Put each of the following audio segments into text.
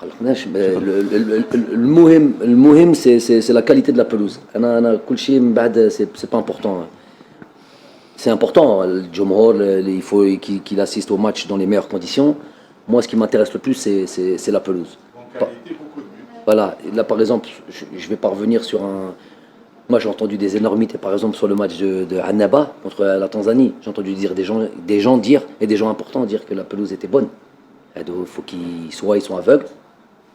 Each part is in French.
عرفناش المهم c'est la qualité de la pelouse. انا كل شيء من بعد c'est pas important. C'est important, le Jomhor, il faut qu'il assiste au match dans les meilleures conditions. Moi, ce qui m'intéresse le plus, c'est la pelouse. Voilà, là par exemple, je vais pas revenir sur un. Moi, j'ai entendu des énormités, par exemple, sur le match de Annaba contre la Tanzanie. J'ai entendu dire des gens dire, et des gens importants dire que la pelouse était bonne. Il faut soit ils sont aveugles,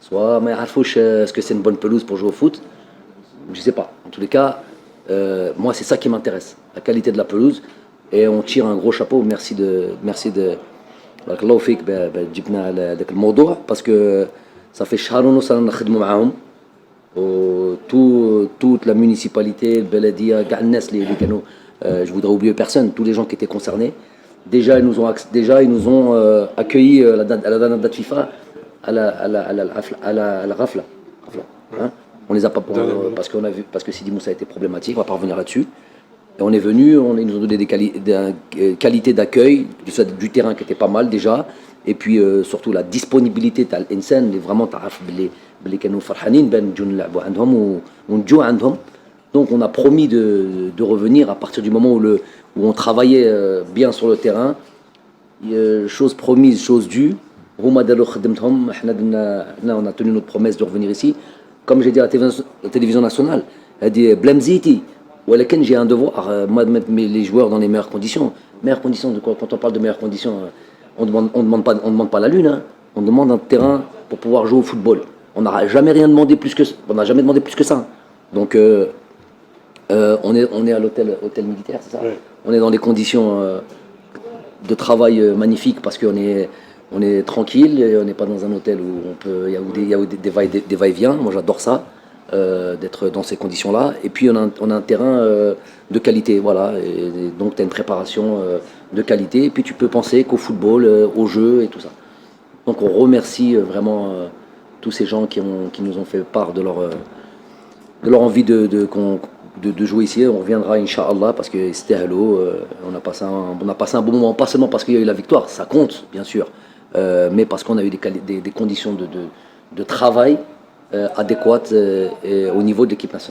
soit mais est-ce que c'est une bonne pelouse pour jouer au foot? Je sais pas. En tous les cas, moi, c'est ça qui m'intéresse, la qualité de la pelouse. Et on tire un gros chapeau. Merci de بارك الله فيك جبنا على هذاك الموضوع باسكو صافي شهر ونص رانا نخدموا معاهم toute la municipalité, البلديه كاع الناس اللي كانوا je voudrais oublier personne, tous les gens qui étaient concernés. Déjà ils nous ont accueillis à la dernière date FIFA à la Rafla. Hein? On les a pas parce que Sidi Moussa a été problématique, on va pas revenir là-dessus. Et on est venu, ils nous ont donné des qualités d'accueil, du terrain qui était pas mal déjà, et puis surtout la disponibilité تاع الانسان اللي vraiment تعرف باللي كانوا فرحانين بان نجوا نلعبوا عندهم ونجوا عندهم. Donc on a promis de revenir à partir du moment où on travaillait bien sur le terrain. Chose promise, chose due. هما داروا خدمتهم، احنا on a tenu notre promesse de revenir ici. Comme j'ai dit à la télévision nationale, هذه بلا مزيتي ولكن j'ai un devoir, moi de mettre les joueurs dans les meilleures conditions. Meilleures conditions de quoi? Quand on parle de meilleures conditions, on demande pas la lune, hein. On demande un terrain pour pouvoir jouer au football. On n'a jamais demandé plus que ça. Donc on est à l'hôtel militaire, c'est ça? Oui. On est dans des conditions de travail magnifiques parce qu'on est tranquille, et on n'est pas dans un hôtel où il y a des va-et-vient. Moi j'adore ça. D'être dans ces conditions-là. Et puis on a un terrain de qualité, voilà. Et donc tu as une préparation de qualité. Et puis tu peux penser qu'au football, au jeu et tout ça. Donc on remercie vraiment tous ces gens qui nous ont fait part de leur envie de jouer ici. On reviendra, Inch'Allah, parce que c'était hello. On a passé un bon moment, pas seulement parce qu'il y a eu la victoire, ça compte, bien sûr, mais parce qu'on a eu des conditions de travail adéquate au niveau de l'équipe nationale.